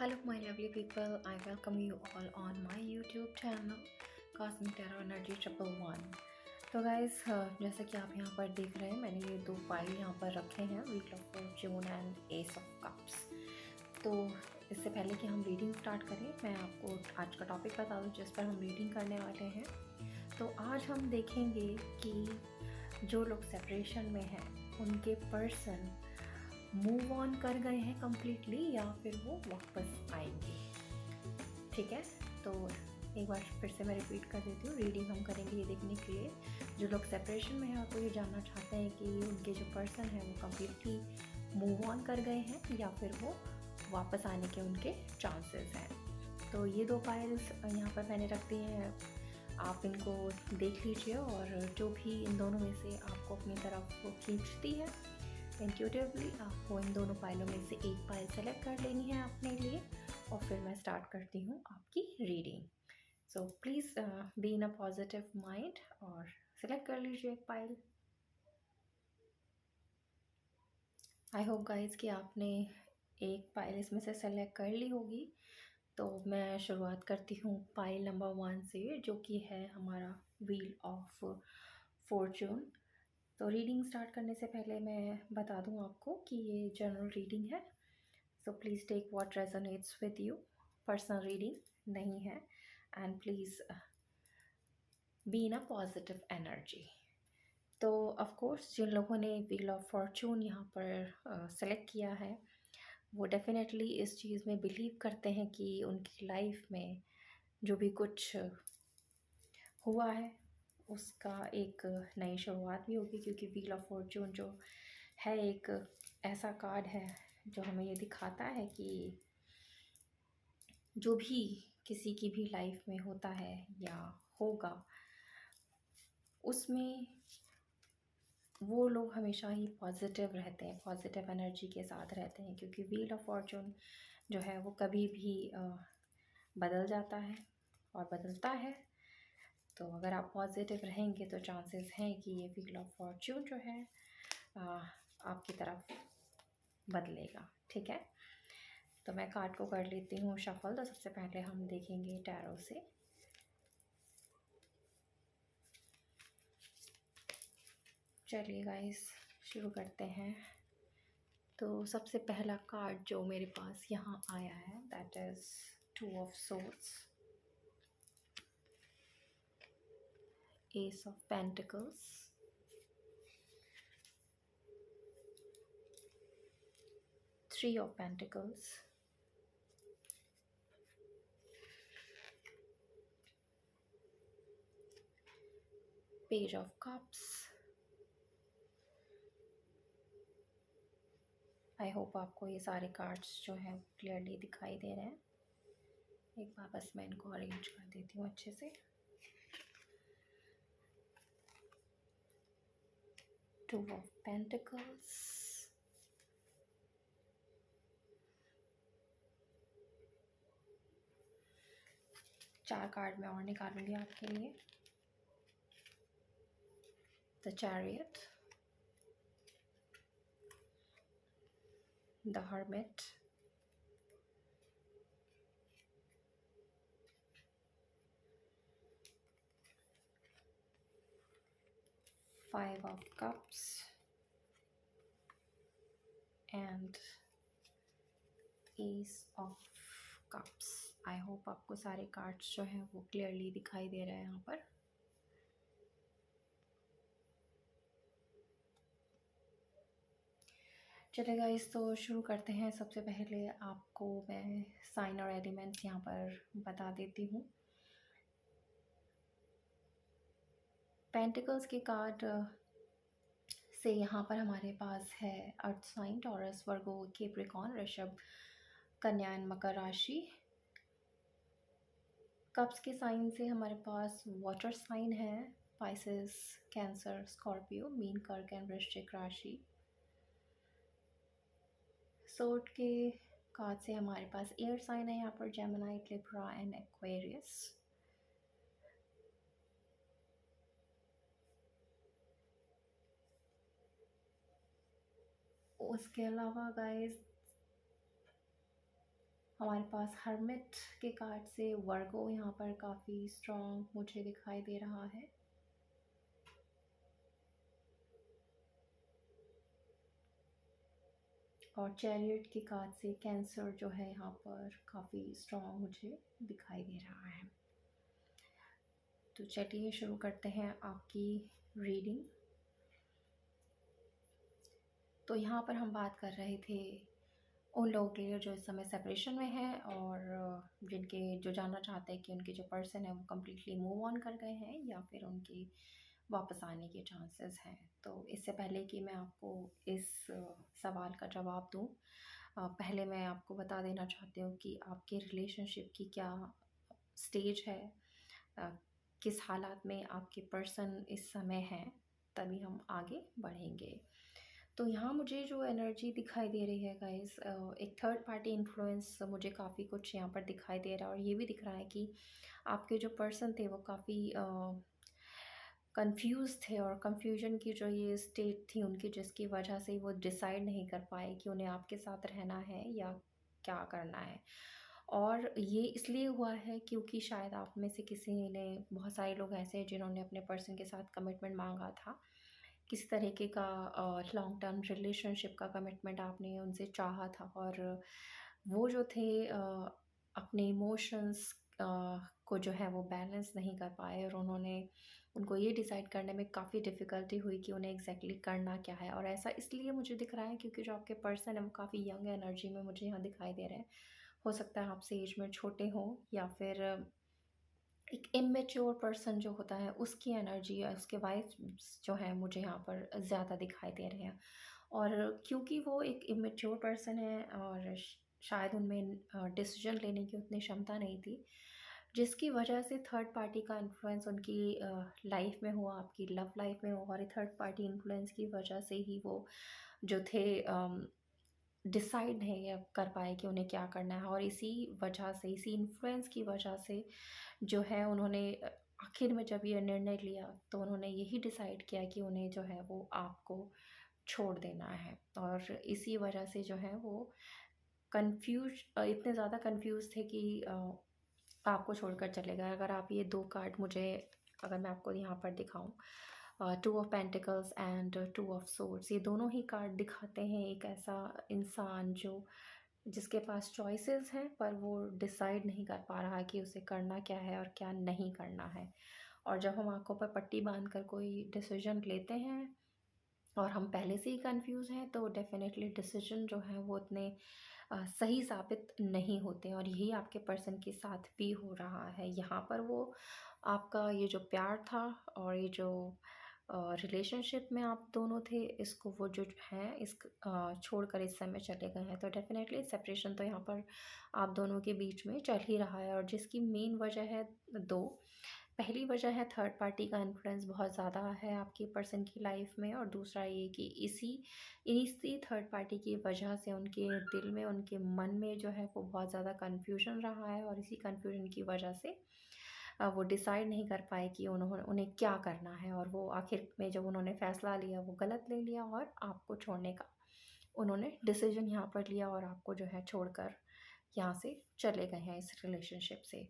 Hello, my lovely people. I welcome you all on my YouTube channel Cosmic Tarot Energy 111। तो guys जैसा कि आप यहाँ पर देख रहे हैं, मैंने ये दो पाइल यहाँ पर रखे हैं, wheel of Fortune and S of cups. तो इससे पहले कि हम रीडिंग स्टार्ट करें, मैं आपको आज का टॉपिक बता दूँ जिस पर हम रीडिंग करने वाले हैं। तो आज हम देखेंगे कि जो लोग सेपरेशन में हैं उनके पर्सन मूव ऑन कर गए हैं कम्प्लीटली या फिर वो वापस आएंगे। ठीक है, तो एक बार फिर से मैं रिपीट कर देती हूँ। रीडिंग हम करेंगे ये देखने के लिए जो लोग सेपरेशन में हैं, तो ये जानना चाहते हैं कि उनके जो पर्सन है वो कम्प्लीटली मूव ऑन कर गए हैं या फिर वो वापस आने के उनके चांसेस हैं। तो ये दो पाइल्स यहाँ पर मैंने रख दिए हैं, आप इनको देख लीजिए और जो भी इन दोनों में से आपको अपनी तरफ खींचती है इंट्यूटिवली आपको इन दोनों पाइलों में से एक पाइल सेलेक्ट कर लेनी है अपने लिए और फिर मैं स्टार्ट करती हूँ आपकी reading. So please be in a positive mind और सेलेक्ट कर लीजिए एक पाइल। आई होप गाइज कि आपने एक पाइल इसमें से सेलेक्ट कर ली होगी। तो मैं शुरुआत करती हूँ पाइल नंबर 1 से, जो कि है हमारा व्हील ऑफ फॉर्च्यून। तो रीडिंग स्टार्ट करने से पहले मैं बता दूं आपको कि ये जनरल रीडिंग है, so please take what resonates with you. Personal reading नहीं है and please be in a positive energy. तो ऑफ कोर्स जिन लोगों ने व्हील ऑफ फॉर्च्यून यहाँ पर सेलेक्ट किया है वो डेफिनेटली इस चीज़ में बिलीव करते हैं कि उनकी लाइफ में जो भी कुछ हुआ है उसका एक नई शुरुआत भी होगी, क्योंकि व्हील ऑफ फॉर्च्यून जो है एक ऐसा कार्ड है जो हमें ये दिखाता है कि जो भी किसी की भी लाइफ में होता है या होगा उसमें वो लोग हमेशा ही पॉजिटिव रहते हैं, पॉजिटिव एनर्जी के साथ रहते हैं, क्योंकि व्हील ऑफ फॉर्च्यून जो है वो कभी भी बदल जाता है और बदलता है। तो अगर आप पॉजिटिव रहेंगे तो चांसेस हैं कि ये व्हील ऑफ फॉर्च्यून जो है आपकी तरफ बदलेगा। ठीक है, तो मैं कार्ड को कर लेती हूँ शफल। तो सबसे पहले हम देखेंगे टैरो से। चलिए गाइस शुरू करते हैं। तो सबसे पहला कार्ड जो मेरे पास यहाँ आया है that is 2 of swords, S of pentacles, 3 of pentacles, page of cups. I hope आपको ये सारे कार्ड्स जो हैं क्लियरली दिखाई दे रहे हैं। एक बार बस मैं इनको अरेंज कर देती हूँ अच्छे से। 2 ऑफ पेंटिकल्स, चार कार्ड मैं और निकालूंगी आपके लिए। The chariot, the hermit, five of cups and S of cups. I hope आपको सारे कार्ड्स जो हैं वो क्लियरली दिखाई दे रहे हैं यहाँ पर। चलेगा इस तो शुरू करते हैं। सबसे पहले आपको मैं साइन और एलिमेंट्स यहाँ पर बता देती हूँ। पेंटिकल्स के कार्ड से यहाँ पर हमारे पास है अर्थ साइन, टॉरस, वर्गो, कैप्रिकॉर्न, ऋषभ, कन्या एंड मकर राशि। कप्स के साइन से हमारे पास वाटर साइन है, पाइसेस, कैंसर, स्कॉर्पियो, मीन, कर्क एंड वृश्चिक राशि। सोर्ड के कार्ड से हमारे पास एयर साइन है यहाँ पर, जेमिनी, लिब्रा एंड एक्वेरियस। उसके अलावा गाइस हमारे पास हर्मिट के कार्ड से वर्गो यहाँ पर काफ़ी स्ट्रॉन्ग मुझे दिखाई दे रहा है। और चैरियट के कार्ड से कैंसर जो है यहाँ पर काफ़ी स्ट्रॉन्ग मुझे दिखाई दे रहा है। तो चलिए शुरू करते हैं आपकी रीडिंग। तो यहाँ पर हम बात कर रहे थे उन लोगों के लिए जो इस समय सेपरेशन में है और जिनके जो जानना चाहते हैं कि उनके जो पर्सन है वो कम्प्लीटली मूव ऑन कर गए हैं या फिर उनकी वापस आने के चांसेस हैं। तो इससे पहले कि मैं आपको इस सवाल का जवाब दूं, पहले मैं आपको बता देना चाहती हूँ कि आपके रिलेशनशिप की क्या स्टेज है, अ, किस हालात में आपके पर्सन इस समय हैं, तभी हम आगे बढ़ेंगे। तो यहाँ मुझे जो एनर्जी दिखाई दे रही है गाइस, एक थर्ड पार्टी इन्फ्लुएंस मुझे काफ़ी कुछ यहाँ पर दिखाई दे रहा है। और ये भी दिख रहा है कि आपके जो पर्सन थे वो काफ़ी कंफ्यूज थे और कंफ्यूजन की जो ये स्टेट थी उनकी, जिसकी वजह से वो डिसाइड नहीं कर पाए कि उन्हें आपके साथ रहना है या क्या करना है। और ये इसलिए हुआ है क्योंकि शायद आप में से किसी ने, बहुत सारे लोग ऐसे हैं जिन्होंने अपने पर्सन के साथ कमिटमेंट मांगा था, किसी तरीके का लॉन्ग टर्म रिलेशनशिप का कमिटमेंट आपने उनसे चाहा था। और वो जो थे अपने इमोशंस को जो है वो बैलेंस नहीं कर पाए और उनको ये डिसाइड करने में काफ़ी डिफ़िकल्टी हुई कि उन्हें एग्जैक्टली करना क्या है। और ऐसा इसलिए मुझे दिख रहा है क्योंकि जो आपके पर्सन है वो काफ़ी यंग एनर्जी में मुझे यहाँ दिखाई दे रहे हैं। हो सकता है आपसे एज में छोटे हों या फिर एक इमेच्योर पर्सन जो होता है उसकी एनर्जी या उसके वाइब्स जो है मुझे यहाँ पर ज़्यादा दिखाई दे रहे हैं। और क्योंकि वो एक इमेच्योर पर्सन है और शायद उनमें डिसीजन लेने की उतनी क्षमता नहीं थी, जिसकी वजह से थर्ड पार्टी का इन्फ्लुएंस उनकी लाइफ में हुआ, आपकी लव लाइफ में हुआ। और थर्ड पार्टी इन्फ्लुएंस की वजह से ही वो जो थे डिसाइड नहीं कर पाए कि उन्हें क्या करना है। और इसी वजह से, इसी इन्फ्लुएंस की वजह से जो है उन्होंने आखिर में जब ये निर्णय लिया तो उन्होंने यही डिसाइड किया कि उन्हें जो है वो आपको छोड़ देना है। और इसी वजह से जो है वो इतने ज़्यादा कंफ्यूज थे कि आपको छोड़कर चले गए। अगर आप ये दो कार्ड मुझे, अगर मैं आपको यहाँ पर दिखाऊं, to of pentacles and two of swords, ये दोनों ही कार्ड दिखाते हैं एक ऐसा इंसान जो जिसके पास चॉइसेस हैं पर वो डिसाइड नहीं कर पा रहा है कि उसे करना क्या है और क्या नहीं करना है। और जब हम आंखों पर पट्टी बांधकर कोई डिसीजन लेते हैं और हम पहले से ही कंफ्यूज हैं तो डेफिनेटली डिसीजन जो है वो उतने सही साबित नहीं होते। और यही आपके पर्सन के साथ भी हो रहा है। यहाँ पर वो आपका ये जो प्यार था और ये जो रिलेशनशिप में आप दोनों थे, इसको वो जो है छोड़कर इस समय चले गए हैं। तो डेफिनेटली सेपरेशन तो यहाँ पर आप दोनों के बीच में चल ही रहा है। और जिसकी मेन वजह है दो। पहली वजह है थर्ड पार्टी का इन्फ्लुएंस बहुत ज़्यादा है आपके पर्सन की लाइफ में। और दूसरा ये कि इसी थर्ड पार्टी की वजह से उनके दिल में, उनके मन में जो है वो बहुत ज़्यादा कन्फ्यूजन रहा है। और इसी कन्फ्यूजन की वजह से वो डिसाइड नहीं कर पाए कि उन्हें क्या करना है। और वो आखिर में जब उन्होंने फ़ैसला लिया वो गलत ले लिया और आपको छोड़ने का उन्होंने डिसीजन यहाँ पर लिया और आपको जो है छोड़कर यहाँ से चले गए हैं इस रिलेशनशिप से।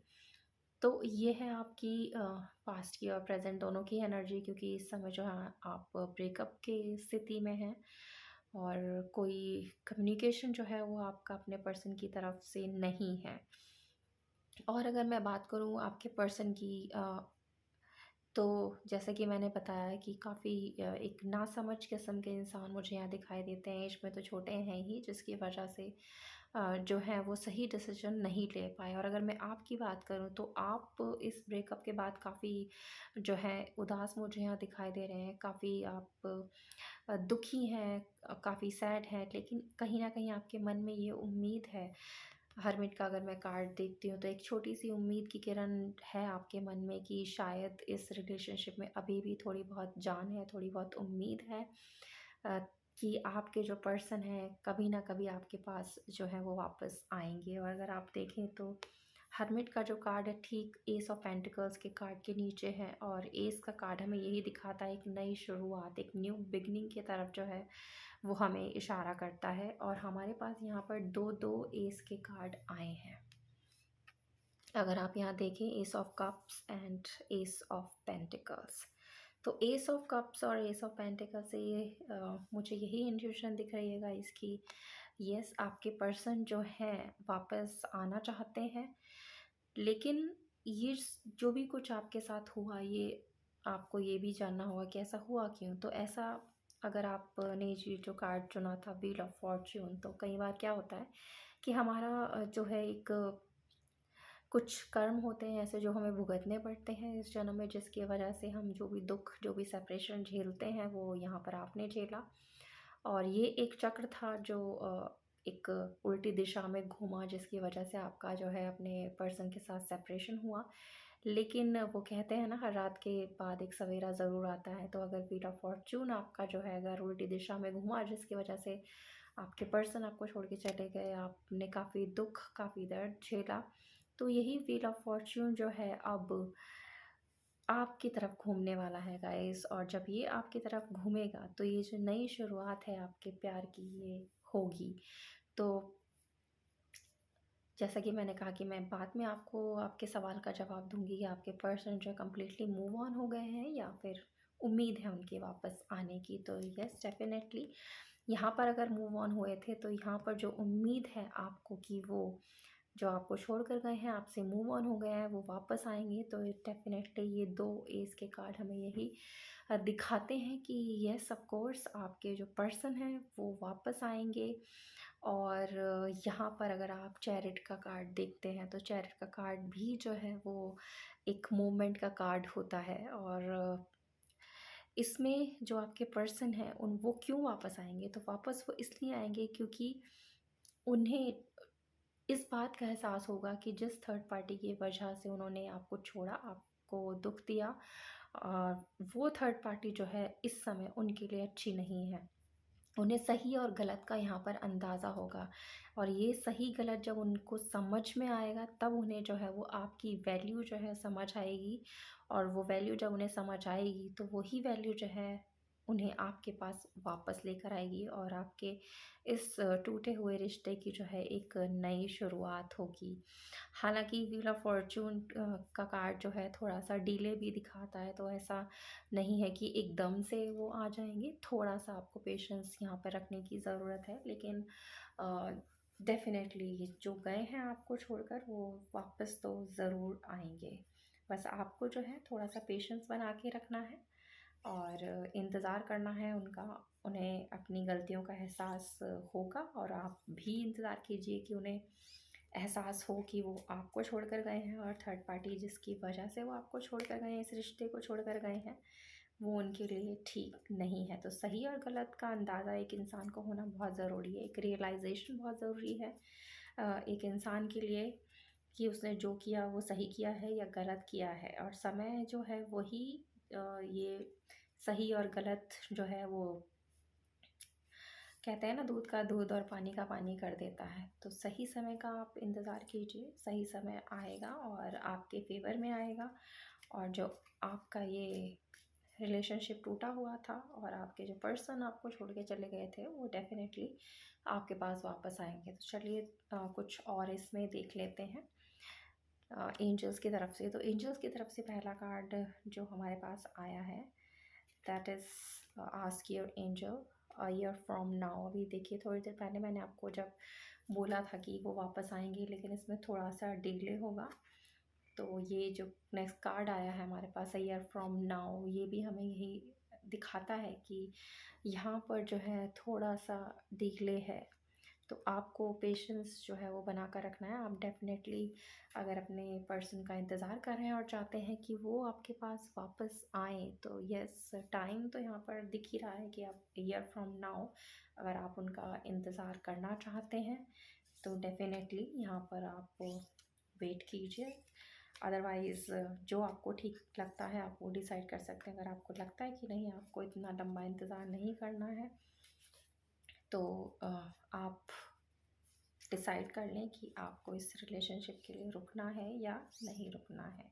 तो ये है आपकी पास्ट की और प्रेजेंट दोनों की एनर्जी, क्योंकि इस समय जो है आप ब्रेकअप के स्थिति में हैं और कोई कम्युनिकेशन जो है वो आपका अपने पर्सन की तरफ से नहीं है। और अगर मैं बात करूँ आपके पर्सन की, तो जैसे कि मैंने बताया कि काफ़ी एक नासमझ किस्म के इंसान मुझे यहाँ दिखाई देते हैं। एज में तो छोटे हैं ही, जिसकी वजह से जो है वो सही डिसीजन नहीं ले पाए। और अगर मैं आपकी बात करूँ तो आप इस ब्रेकअप के बाद काफ़ी जो है उदास मुझे यहाँ दिखाई दे रहे हैं। काफ़ी आप दुखी हैं, काफ़ी सैड हैं, लेकिन कहीं ना कहीं आपके मन में ये उम्मीद है। हरमिट का अगर मैं कार्ड देखती हूँ तो एक छोटी सी उम्मीद की किरण है आपके मन में कि शायद इस रिलेशनशिप में अभी भी थोड़ी बहुत जान है, थोड़ी बहुत उम्मीद है, अ, कि आपके जो पर्सन है कभी ना कभी आपके पास जो है वो वापस आएंगे। और अगर आप देखें तो हरमिट का जो कार्ड है ठीक एस ऑफ पेंटिकल्स के कार्ड के नीचे है। और एस का कार्ड हमें यही दिखाता है एक नई शुरुआत, एक न्यू बिगनिंग की तरफ जो है वो हमें इशारा करता है। और हमारे पास यहाँ पर दो दो एस के कार्ड आए हैं। अगर आप यहाँ देखें, S of cups and S of pentacles, तो एस ऑफ कप्स और एस ऑफ पेंटिकल्स से ये मुझे यही इंट्यूशन दिख रही है इसकी, यस आपके पर्सन जो हैं वापस आना चाहते हैं, लेकिन ये जो भी कुछ आपके साथ हुआ, ये आपको ये भी जानना होगा कि ऐसा हुआ क्यों। तो ऐसा, अगर आपने ये जो कार्ड चुना था व्हील ऑफ फॉर्च्यून, तो कई बार क्या होता है कि हमारा जो है एक कुछ कर्म होते हैं ऐसे जो हमें भुगतने पड़ते हैं इस जन्म में, जिसकी वजह से हम जो भी दुख, जो भी सेपरेशन झेलते हैं वो यहाँ पर आपने झेला। और ये एक चक्र था जो एक उल्टी दिशा में घूमा, जिसकी वजह से आपका जो है अपने पर्सन के साथ सेपरेशन हुआ। लेकिन वो कहते हैं ना, हर रात के बाद एक सवेरा ज़रूर आता है। तो अगर व्हील ऑफ फॉर्च्यून आपका जो है अगर उल्टी दिशा में घूमा, जिसकी वजह से आपके पर्सन आपको छोड़ के चले गए, आपने काफ़ी दुख, काफ़ी दर्द झेला, तो यही व्हील ऑफ फॉर्च्यून जो है अब आपकी तरफ घूमने वाला है गाइस। और जब ये आपकी तरफ घूमेगा तो ये जो नई शुरुआत है आपके प्यार की, ये होगी। तो जैसा कि मैंने कहा कि मैं बाद में आपको आपके सवाल का जवाब दूंगी कि आपके पर्सन जो कम्प्लीटली मूव ऑन हो गए हैं या फिर उम्मीद है उनके वापस आने की। तो यस, डेफिनेटली यहाँ पर अगर मूव ऑन हुए थे तो यहाँ पर जो उम्मीद है आपको कि वो जो आपको छोड़ कर गए हैं, आपसे मूव ऑन हो गए हैं, वो वापस आएंगे। तो डेफिनेटली ये दो एस के कार्ड हमें यही दिखाते हैं कि यस ऑफ कोर्स आपके जो पर्सन हैं वो वापस आएंगे। और यहाँ पर अगर आप चैरिट का कार्ड देखते हैं तो चैरिट का कार्ड भी जो है वो एक मूवमेंट का कार्ड होता है। और इसमें जो आपके पर्सन हैं उन वो क्यों वापस आएंगे, तो वापस वो इसलिए आएंगे क्योंकि उन्हें इस बात का एहसास होगा कि जिस थर्ड पार्टी की वजह से उन्होंने आपको छोड़ा, आपको दुख दिया, वो थर्ड पार्टी जो है इस समय उनके लिए अच्छी नहीं है। उन्हें सही और गलत का यहाँ पर अंदाज़ा होगा। और ये सही गलत जब उनको समझ में आएगा, तब उन्हें जो है वो आपकी वैल्यू जो है समझ आएगी। और वो वैल्यू जब उन्हें समझ आएगी तो वही वैल्यू जो है उन्हें आपके पास वापस लेकर आएगी, और आपके इस टूटे हुए रिश्ते की जो है एक नई शुरुआत होगी। हालांकि व्हील ऑफ फॉर्चून का कार्ड जो है थोड़ा सा डिले भी दिखाता है, तो ऐसा नहीं है कि एकदम से वो आ जाएंगे, थोड़ा सा आपको पेशेंस यहाँ पर रखने की ज़रूरत है। लेकिन डेफिनेटली जो गए हैं आपको छोड़कर वो वापस तो ज़रूर आएंगे। बस आपको जो है थोड़ा सा पेशेंस बना के रखना है और इंतज़ार करना है उनका। उन्हें अपनी गलतियों का एहसास होगा, और आप भी इंतज़ार कीजिए कि उन्हें एहसास हो कि वो आपको छोड़कर गए हैं, और थर्ड पार्टी जिसकी वजह से वो आपको छोड़कर गए हैं, इस रिश्ते को छोड़कर गए हैं, वो उनके लिए ठीक नहीं है। तो सही और गलत का अंदाज़ा एक इंसान को होना बहुत ज़रूरी है, एक रियलाइजेशन बहुत ज़रूरी है एक इंसान के लिए कि उसने जो किया वो सही किया है या गलत किया है। और समय जो है वही ये सही और गलत जो है वो कहते हैं ना, दूध का दूध और पानी का पानी कर देता है। तो सही समय का आप इंतज़ार कीजिए, सही समय आएगा और आपके फेवर में आएगा। और जो आपका ये रिलेशनशिप टूटा हुआ था और आपके जो पर्सन आपको छोड़ के चले गए थे, वो डेफिनेटली आपके पास वापस आएंगे। तो चलिए कुछ और इसमें देख लेते हैं एंजल्स की तरफ से। तो एंजल्स की तरफ से पहला कार्ड जो हमारे पास आया है, that is ask your angel a year from now. अभी देखिए, थोड़ी देर पहले मैंने आपको जब बोला था कि वो वापस आएंगे, लेकिन इसमें थोड़ा सा डिले होगा। तो ये जो नेक्स्ट कार्ड आया है हमारे पास, अ ईयर फ्रॉम नाउ, ये भी हमें यही दिखाता है कि यहाँ पर जो है थोड़ा सा डिले है। तो आपको पेशेंस जो है वो बना कर रखना है। आप डेफिनेटली अगर अपने पर्सन का इंतज़ार कर रहे हैं और चाहते हैं कि वो आपके पास वापस आएँ, तो यस, टाइम तो यहाँ पर दिख ही रहा है कि आप ईयर फ्रॉम नाउ अगर आप उनका इंतज़ार करना चाहते हैं तो डेफिनेटली यहाँ पर आप वेट कीजिए। अदरवाइज़ जो आपको ठीक लगता है आप वो डिसाइड कर सकते हैं। अगर आपको लगता है कि नहीं, आपको इतना लंबा इंतज़ार नहीं करना है, तो आप डिसाइड कर लें कि आपको इस रिलेशनशिप के लिए रुकना है या नहीं रुकना है।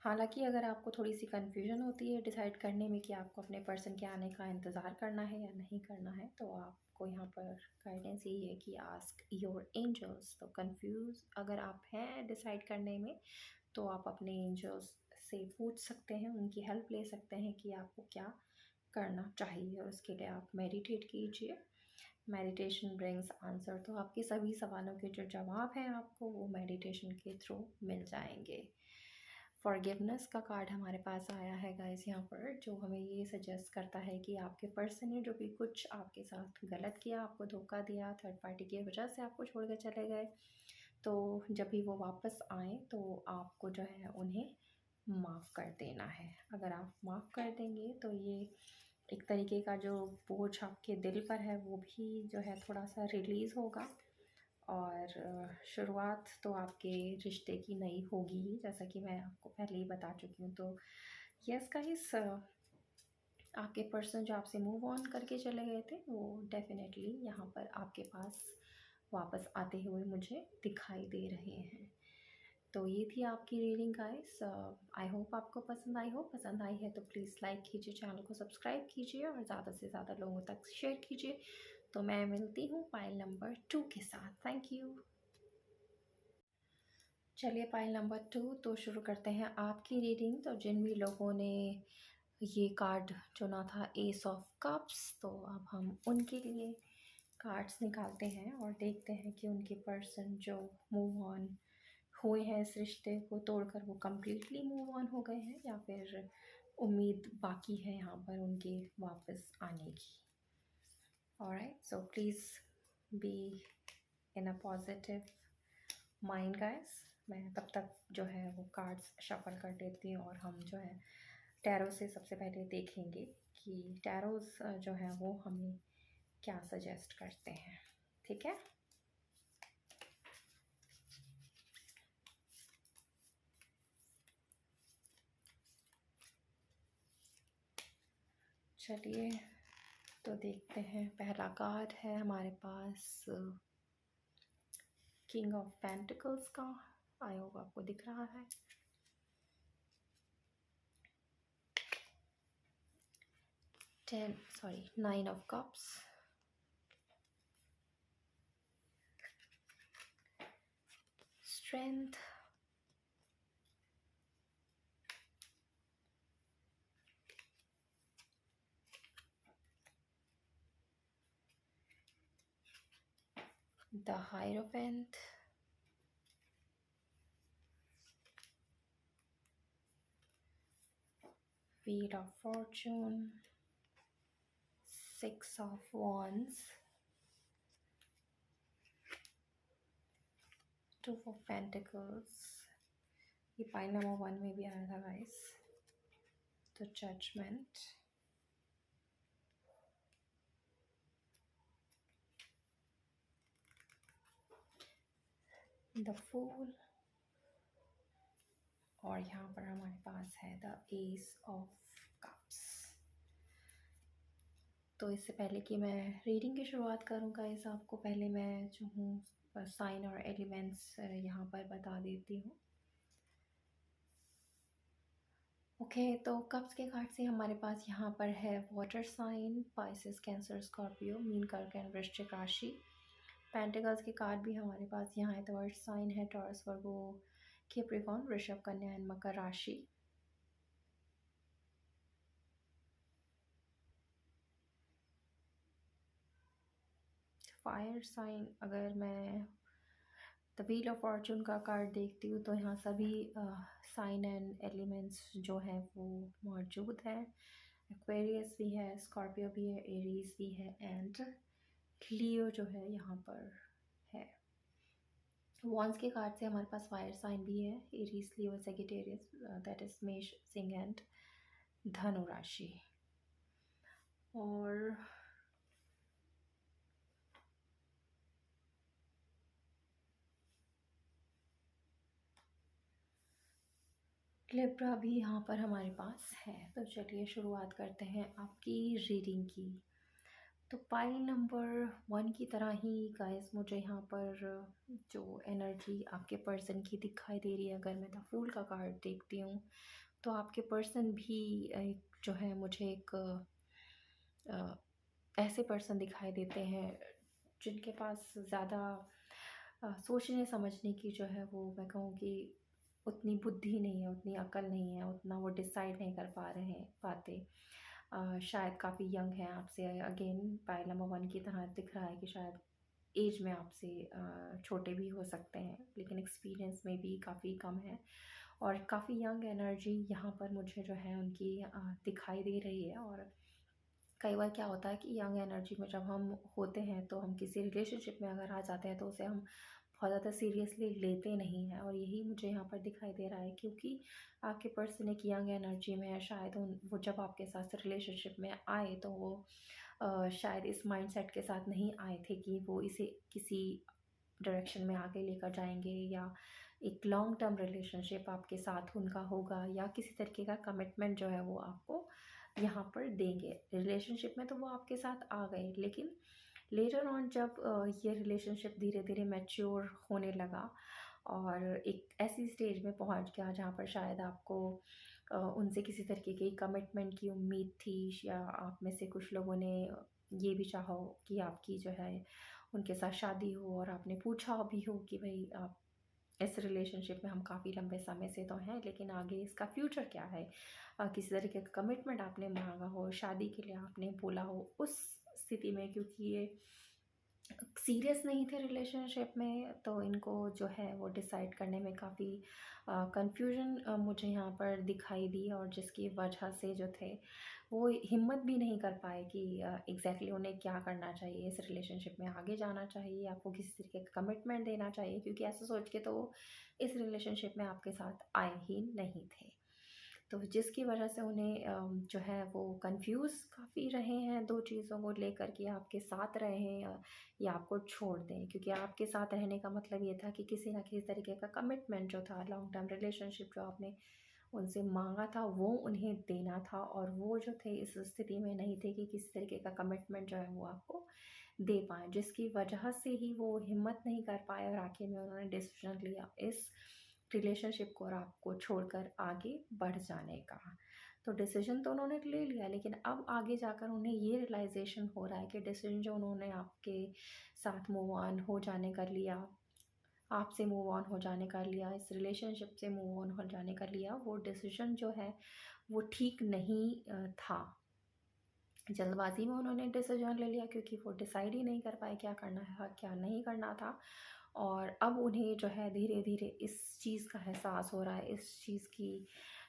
हालाँकि अगर आपको थोड़ी-सी कन्फ्यूज़न होती है डिसाइड करने में कि आपको अपने पर्सन के आने का इंतज़ार करना है या नहीं करना है, तो आपको यहाँ पर गाइडेंस यही है कि आस्क योर एंजल्स। तो कन्फ्यूज़ अगर आप हैं डिसाइड करने में, तो आप अपने एंजल्स से पूछ सकते हैं, उनकी हेल्प ले सकते हैं कि आपको क्या करना चाहिए, और उसके लिए आप मेडिटेट कीजिए। मेडिटेशन ब्रिंग्स आंसर, तो आपके सभी सवालों के जो जवाब हैं आपको वो मेडिटेशन के थ्रू मिल जाएंगे। फॉरगिवनेस का कार्ड हमारे पास आया है गाइस यहाँ पर, जो हमें ये सजेस्ट करता है कि आपके पर्सन ने जो भी कुछ आपके साथ गलत किया, आपको धोखा दिया, थर्ड पार्टी की वजह से आपको छोड़ कर चले गए, तो जब भी वो वापस आएँ तो आपको जो है उन्हें माफ़ कर देना है। अगर आप माफ़ कर देंगे तो ये एक तरीके का जो बोझ आपके दिल पर है वो भी जो है थोड़ा-सा रिलीज़ होगा, और शुरुआत तो आपके रिश्ते की नई होगी ही, जैसा कि मैं आपको पहले ही बता चुकी हूँ। तो यस गाइस, आपके पर्सन जो आपसे मूव ऑन करके चले गए थे वो डेफ़िनेटली यहाँ पर आपके पास वापस आते हुए मुझे दिखाई दे रहे हैं। तो ये थी आपकी रीडिंग गाइस। आई होप आपको पसंद आई हो। पसंद आई है तो प्लीज़ लाइक कीजिए, चैनल को सब्सक्राइब कीजिए और ज़्यादा से ज़्यादा लोगों तक शेयर कीजिए। तो मैं मिलती हूँ पाइल नंबर 2 के साथ। Thank you. चलिए पाइल नंबर 2 तो शुरू करते हैं आपकी रीडिंग। तो जिन भी लोगों ने ये कार्ड चुना था एस ऑफ कप्स, तो अब हम उनके लिए कार्ड्स निकालते हैं और देखते हैं कि उनके पर्सन जो मूव ऑन हुए हैं इस रिश्ते को तोड़कर, वो कम्प्लीटली मूव ऑन हो गए हैं या फिर उम्मीद बाकी है यहाँ पर उनके वापस आने की। Alright, so please be in a positive mind guys. मैं तब तक जो है वो कार्ड्स शफल कर देती हूँ और हम जो है टैरो से सबसे पहले देखेंगे कि टैरोस जो है वो हमें क्या सजेस्ट करते हैं। ठीक है, चलिए तो देखते हैं। पहला कार्ड है हमारे पास किंग ऑफ पेंटिकल्स का। आई होप आपको दिख रहा है। Nine of cups, strength, the hierophant, wheel of fortune, six of wands, two of pentacles. ये पाइल नंबर 1 में भी आया था guys. The judgement, the fool, और यहाँ पर हमारे पास है द एस ऑफ कप्स। तो इससे पहले कि मैं रीडिंग की शुरुआत करूँ गाइस, आपको पहले मैं जो हूँ साइन और एलिमेंट्स यहाँ पर बता देती हूँ। ओके, तो कप्स के कार्ड से हमारे पास यहाँ पर है water sign, Pisces, Cancer, Scorpio, मीन, कर्क एंड वृश्चिक राशि। पेंटिकल्स के कार्ड भी हमारे पास यहाँ है। तो अर्थ साइन है टॉरस, वर्गो, कैप्रिकॉर्न, वृषभ, कन्या एंड मकर राशि। फायर साइन, अगर मैं द व्हील ऑफ फॉर्चून का कार्ड देखती हूँ तो यहाँ सभी साइन एंड एलिमेंट्स जो हैं वो मौजूद है। एक्वेरियस भी है, स्कॉर्पियो भी है, एरीज भी है एंड लियो जो है यहाँ पर है। वॉन्स के कार्ड से हमारे पास फायर साइन भी है, Aries, Leo, Sagittarius, that is मेष, सिंह एंड धनु राशि। और लिब्रा भी यहाँ पर हमारे पास है। तो चलिए शुरुआत करते हैं आपकी रीडिंग की। तो पाई नंबर 1 की तरह ही गाइस मुझे यहाँ पर जो एनर्जी आपके पर्सन की दिखाई दे रही है, अगर मैं द फूल का कार्ड देखती हूँ तो आपके पर्सन भी एक जो है मुझे एक अ, ऐसे पर्सन दिखाई देते हैं जिनके पास ज़्यादा सोचने समझने की जो है वो मैं कहूँ कि उतनी बुद्धि नहीं है, उतनी अकल नहीं है, उतना वो डिसाइड नहीं कर पा रहे हैं पाते। शायद काफ़ी यंग हैं आपसे, अगेन पाइल नंबर 1 की तरह दिख रहा है कि शायद एज में आपसे छोटे भी हो सकते हैं, लेकिन एक्सपीरियंस में भी काफ़ी कम है और काफ़ी यंग एनर्जी यहाँ पर मुझे जो है उनकी दिखाई दे रही है। और कई बार क्या होता है कि यंग एनर्जी में जब हम होते हैं तो हम किसी रिलेशनशिप में अगर आ जाते हैं तो उसे हम बहुत ज़्यादा सीरियसली लेते नहीं हैं, और यही मुझे यहाँ पर दिखाई दे रहा है क्योंकि आपके पर्सन एक यंग एनर्जी में है। शायद उन वो जब आपके साथ रिलेशनशिप में आए तो वो शायद इस माइंडसेट के साथ नहीं आए थे कि वो इसे किसी डायरेक्शन में आगे लेकर जाएंगे, या एक लॉन्ग टर्म रिलेशनशिप आपके साथ उनका होगा, या किसी तरीके का कमिटमेंट जो है वो आपको यहाँ पर देंगे। रिलेशनशिप में तो वो आपके साथ आ गए, लेकिन लेटर ऑन जब ये रिलेशनशिप धीरे धीरे मैच्योर होने लगा और एक ऐसी स्टेज में पहुंच गया जहाँ पर शायद आपको उनसे किसी तरीके की कमिटमेंट की उम्मीद थी, या आप में से कुछ लोगों ने ये भी चाहा हो कि आपकी जो है उनके साथ शादी हो, और आपने पूछा भी हो कि भाई आप इस रिलेशनशिप में हम काफ़ी लंबे समय से तो हैं, लेकिन आगे इसका फ्यूचर क्या है। किसी तरीके का कमिटमेंट आपने मांगा हो, शादी के लिए आपने बोला हो, उस स्थिति में क्योंकि ये सीरियस नहीं थे रिलेशनशिप में तो इनको जो है वो डिसाइड करने में काफ़ी कंफ्यूजन मुझे यहाँ पर दिखाई दी, और जिसकी वजह से जो थे वो हिम्मत भी नहीं कर पाए कि एग्जैक्टली उन्हें क्या करना चाहिए, इस रिलेशनशिप में आगे जाना चाहिए, आपको किसी तरीके का कमिटमेंट देना चाहिए, क्योंकि ऐसा सोच के तो वो इस रिलेशनशिप में आपके साथ आए ही नहीं थे। तो जिसकी वजह से उन्हें जो है वो कंफ्यूज काफ़ी रहे हैं दो चीज़ों को लेकर, कि आपके साथ रहें या आपको छोड़ दें, क्योंकि आपके साथ रहने का मतलब ये था कि किसी ना किसी तरीके का कमिटमेंट जो था, लॉन्ग टर्म रिलेशनशिप जो आपने उनसे मांगा था वो उन्हें देना था, और वो जो थे इस स्थिति में नहीं थे कि किसी तरीके का कमिटमेंट जो है वो आपको दे पाएँ, जिसकी वजह से ही वो हिम्मत नहीं कर पाए और आखिर में उन्होंने डिसीजन लिया इस रिलेशनशिप को और आपको छोड़कर आगे बढ़ जाने का। तो डिसीजन तो उन्होंने ले लिया, लेकिन अब आगे जाकर उन्हें ये रियलाइज़ेशन हो रहा है कि डिसीजन जो उन्होंने आपके साथ मूव ऑन हो जाने का लिया, आपसे मूव ऑन हो जाने का लिया, इस रिलेशनशिप से मूव ऑन हो जाने का लिया, वो डिसीजन जो है वो ठीक नहीं था। जल्दबाज़ी में उन्होंने डिसीजन ले लिया क्योंकि वो डिसाइड ही नहीं कर पाए क्या करना है, क्या नहीं करना था। और अब उन्हें जो है धीरे-धीरे इस चीज़ का एहसास हो रहा है, इस चीज़ की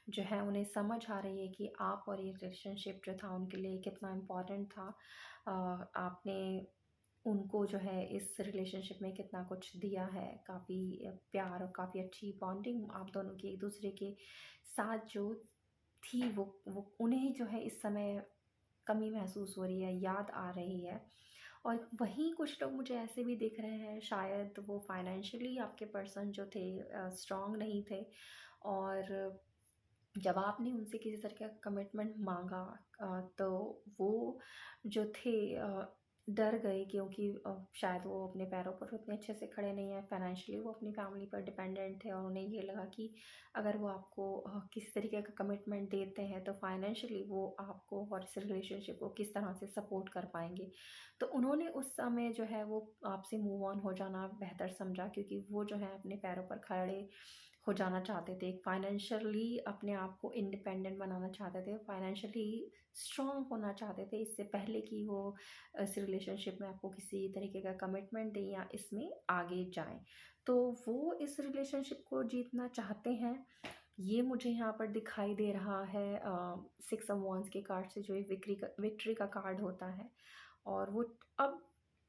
जो है उन्हें समझ आ रही है कि आप और ये रिलेशनशिप जो था उनके लिए कितना इम्पोर्टेंट था। आपने उनको जो है इस रिलेशनशिप में कितना कुछ दिया है, काफ़ी प्यार और काफ़ी अच्छी बॉन्डिंग आप दोनों की एक-दूसरे के साथ जो थी, वो उन्हें जो है इस समय कमी महसूस हो रही है, याद आ रही है। और वहीं कुछ लोग मुझे ऐसे भी दिख रहे हैं, शायद वो फाइनेंशियली आपके पर्सन जो थे स्ट्रॉन्ग नहीं थे, और जब आपने उनसे किसी तरह का कमिटमेंट माँगा तो वो जो थे डर गए, क्योंकि शायद वो अपने पैरों पर उतने अच्छे से खड़े नहीं हैं, फाइनेंशियली वो अपनी फैमिली पर डिपेंडेंट थे, और उन्हें ये लगा कि अगर वो आपको किसी तरीके का कमिटमेंट देते हैं तो फाइनेंशियली वो आपको और इस रिलेशनशिप को किस तरह से सपोर्ट कर पाएँगे। तो उन्होंने उस समय जो है वो आपसे मूव ऑन हो जाना बेहतर समझा, क्योंकि वो जो है अपने पैरों पर खड़े हो जाना चाहते थे। फाइनेंशियली अपने आप को इंडिपेंडेंट बनाना चाहते थे, फाइनेंशियली स्ट्रॉन्ग होना चाहते थे, इससे पहले कि वो इस रिलेशनशिप में आपको किसी तरीके का कमिटमेंट दें या इसमें आगे जाएँ। तो वो इस रिलेशनशिप को जीतना चाहते हैं, ये मुझे यहाँ पर दिखाई दे रहा है 6 ऑफ वांड्स के कार्ड से, जो एक विक्ट्री का कार्ड होता है। और वो अब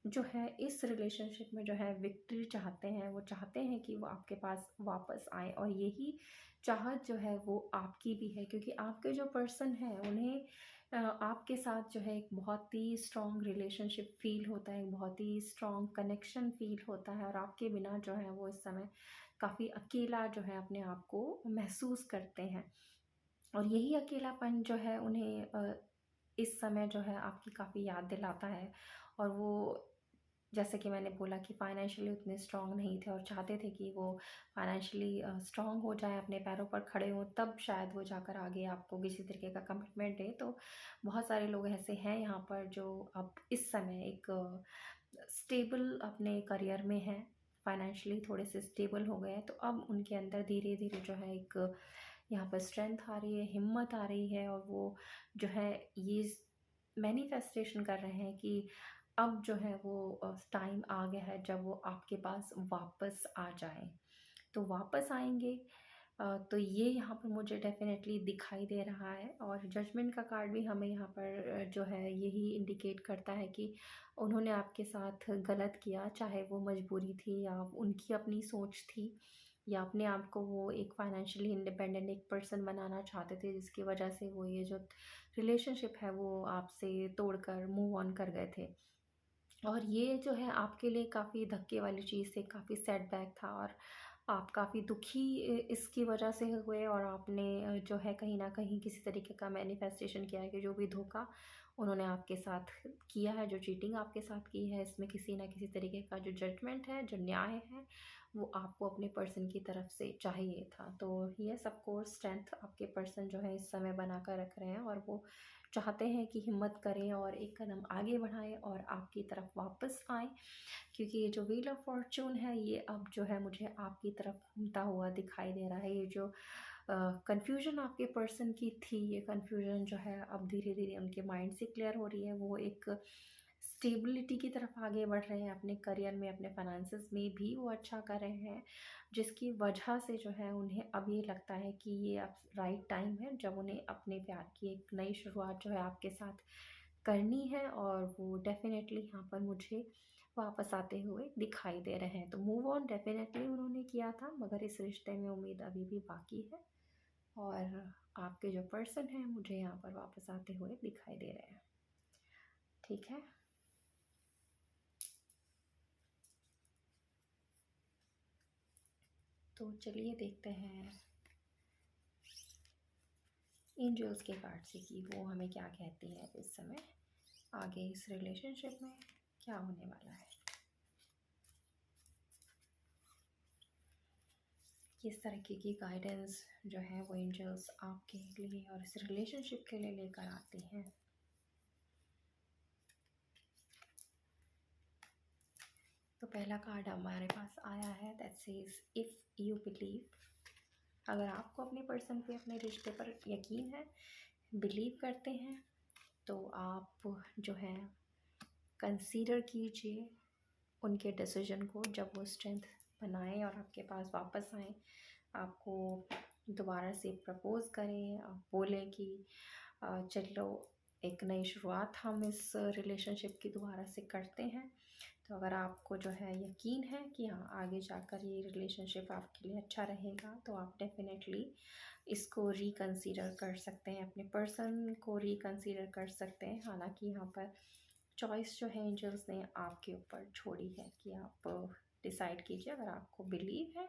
जो है इस रिलेशनशिप में जो है विक्ट्री चाहते हैं, वो चाहते हैं कि वो आपके पास वापस आएँ, और यही चाहत जो है वो आपकी भी है, क्योंकि आपके जो पर्सन हैं उन्हें आपके साथ जो है एक बहुत ही स्ट्रॉन्ग रिलेशनशिप फ़ील होता है, एक बहुत ही स्ट्रॉन्ग कनेक्शन फ़ील होता है, और आपके बिना जो है वो इस समय काफ़ी अकेला जो है अपने आप को महसूस करते हैं। और यही अकेलापन जो है उन्हें इस समय जो है आपकी काफ़ी याद दिलाता है। और वो, जैसे कि मैंने बोला कि फाइनेंशियली उतने स्ट्रॉन्ग नहीं थे और चाहते थे कि वो फाइनेंशियली स्ट्रॉन्ग हो जाएँ, अपने पैरों पर खड़े हों, तब शायद वो जाकर आगे आपको किसी तरीके का कमिटमेंट दें। तो बहुत सारे लोग ऐसे हैं यहाँ पर जो अब इस समय एक स्टेबल अपने करियर में हैं, फाइनेंशियली थोड़े से स्टेबल हो गए हैं। तो अब उनके अंदर धीरे-धीरे जो है एक यहाँ पर स्ट्रेंथ आ रही है, हिम्मत आ रही है, और वो जो है ये मैनिफेस्टेशन कर रहे हैं कि अब जो है वो टाइम आ गया है जब वो आपके पास वापस आ जाएँ। तो वापस आएँगे, तो ये यहाँ पर मुझे डेफ़िनेटली दिखाई दे रहा है। और जजमेंट का कार्ड भी हमें यहाँ पर जो है यही इंडिकेट करता है कि उन्होंने आपके साथ गलत किया, चाहे वो मजबूरी थी या उनकी अपनी सोच थी, या अपने आप को वो एक फाइनेंशियली इंडिपेंडेंट एक पर्सन बनाना चाहते थे, जिसकी वजह से वो ये जो रिलेशनशिप है वो आपसे तोड़कर मूव ऑन कर गए थे। और ये जो है आपके लिए काफ़ी धक्के वाली चीज़ थी, काफ़ी सेटबैक था, और आप काफ़ी दुखी इसकी वजह से हुए। और आपने जो है कहीं न कहीं किसी तरीके का मैनिफेस्टेशन किया है कि जो भी धोखा उन्होंने आपके साथ किया है, जो चीटिंग आपके साथ की है, इसमें किसी न किसी तरीके का जो जजमेंट है, जो न्याय है, वो आपको अपने पर्सन की तरफ से चाहिए था। तो येस, ऑफ़ कोर्स स्ट्रेंथ आपके पर्सन जो है इस समय बना कर रख रहे हैं, और वो चाहते हैं कि हिम्मत करें और एक कदम आगे बढ़ाएँ और आपकी तरफ वापस आएँ। क्योंकि ये जो व्हील ऑफ फॉर्च्यून है, ये अब जो है मुझे आपकी तरफ घूमता हुआ दिखाई दे रहा है। ये जो कन्फ्यूज़न आपके पर्सन की थी, ये कन्फ्यूज़न जो है अब धीरे-धीरे उनके माइंड से क्लियर हो रही है। वो एक स्टेबिलिटी की तरफ आगे बढ़ रहे हैं, अपने करियर में, अपने फाइनेंसेस में भी वो अच्छा कर रहे हैं, जिसकी वजह से जो है उन्हें अब ये लगता है कि ये अब राइट टाइम है जब उन्हें अपने प्यार की एक नई शुरुआत जो है आपके साथ करनी है। और वो डेफ़िनेटली यहाँ पर मुझे वापस आते हुए दिखाई दे रहे हैं। तो मूव ऑन डेफ़िनेटली उन्होंने किया था, मगर इस रिश्ते में उम्मीद अभी भी बाकी है। और आपके जो पर्सन हैं मुझे यहाँ पर वापस आते हुए दिखाई दे रहे हैं। ठीक है? तो चलिए देखते हैं एंजल्स के कार्ड से कि वो हमें क्या कहती है इस समय, आगे इस रिलेशनशिप में क्या होने वाला है। किस तरीके की गाइडेंस जो है वो एंजल्स आपके लिए और इस रिलेशनशिप के लिए लेकर आती हैं। तो पहला कार्ड हमारे पास आया है, that says if you believe. अगर आपको अपने पर्सन पे, अपने रिश्ते पर यकीन है, बिलीव करते हैं, तो आप जो है कंसीडर कीजिए उनके डिसीजन को। जब वो स्ट्रेंथ बनाएं और आपके पास वापस आएँ, आपको दोबारा से प्रपोज़ करें, आप बोलें कि चलो एक नई शुरुआत हम इस रिलेशनशिप की दोबारा से करते हैं। तो अगर आपको जो है यकीन है कि हाँ, आगे जाकर ये रिलेशनशिप आपके लिए अच्छा रहेगा, तो आप डेफ़िनेटली इसको रिकंसीडर कर सकते हैं, अपने पर्सन को रिकंसीडर कर सकते हैं। हालाँकि यहाँ पर चॉइस जो है एंजल्स ने आपके ऊपर छोड़ी है कि आप डिसाइड कीजिए। अगर आपको बिलीव है,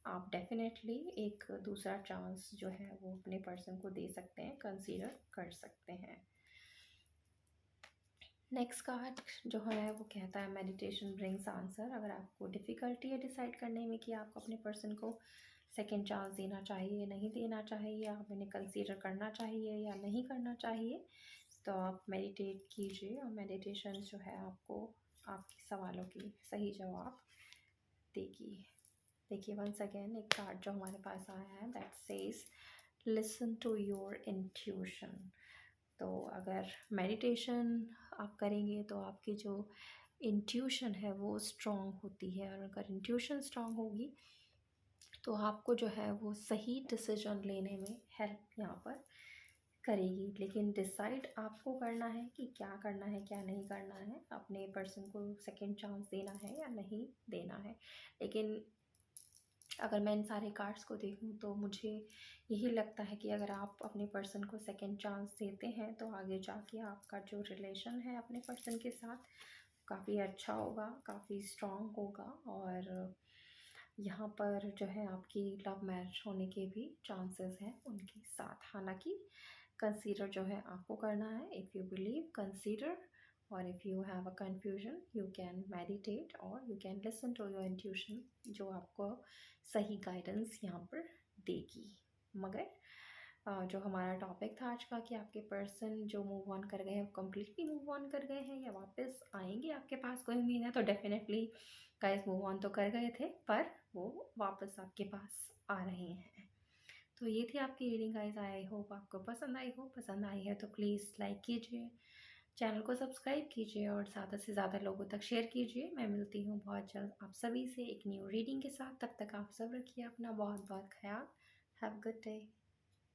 आप डेफ़िनेटली एक दूसरा चांस जो है वो अपने पर्सन को दे सकते हैं, कंसीडर कर सकते हैं। नेक्स्ट कार्ड जो है वो कहता है मेडिटेशन ब्रिंग्स आंसर। अगर आपको डिफ़िकल्टी है डिसाइड करने में कि आपको अपने पर्सन को सेकंड चांस देना चाहिए, नहीं देना चाहिए, आप इन्हें कंसीडर करना चाहिए या नहीं करना चाहिए, तो आप मेडिटेट कीजिए और मेडिटेशन जो है आपको आपके सवालों की सही जवाब देगी। देखिए वंस अगेन एक कार्ड जो हमारे पास आया है, that says listen to your intuition. तो अगर मेडिटेशन आप करेंगे तो आपकी जो इंट्यूशन है वो स्ट्रॉन्ग होती है, और अगर इंट्यूशन स्ट्रॉन्ग होगी तो आपको जो है वो सही डिसीजन लेने में हेल्प यहाँ पर करेगी। लेकिन डिसाइड आपको करना है कि क्या करना है, क्या नहीं करना है, अपने पर्सन को सेकंड चांस देना है या नहीं देना है। लेकिन अगर मैं इन सारे कार्ड्स को देखूं तो मुझे यही लगता है कि अगर आप अपने पर्सन को सेकंड चांस देते हैं तो आगे जाके आपका जो रिलेशन है अपने पर्सन के साथ काफ़ी अच्छा होगा, काफ़ी स्ट्रॉन्ग होगा। और यहाँ पर जो है आपकी लव मैरिज होने के भी चांसेस हैं उनके साथ। हालांकि कंसीडर जो है आपको करना है। इफ़ यू बिलीव, कंसीडर, और if you have a confusion, you can meditate और you can listen to your intuition, जो आपको सही गाइडेंस यहाँ पर देगी। मगर जो हमारा टॉपिक था आज का कि आपके पर्सन जो मूव ऑन कर गए हैं कम्प्लीटली मूव ऑन कर गए हैं या वापस आएंगे आपके पास, कोई उम्मीद है? तो डेफिनेटली गाइस मूव ऑन तो कर गए थे, पर वो वापस आपके पास आ रहे हैं। तो ये थी आपकी रीडिंग गाइस। आई होप आपको पसंद आई हो। पसंद आई है तो प्लीज़ लाइक कीजिए, चैनल को सब्सक्राइब कीजिए और ज़्यादा से ज़्यादा लोगों तक शेयर कीजिए। मैं मिलती हूँ बहुत जल्द आप सभी से एक न्यू रीडिंग के साथ। तब तक आप सब रखिए अपना बहुत बहुत ख्याल। Have a good day.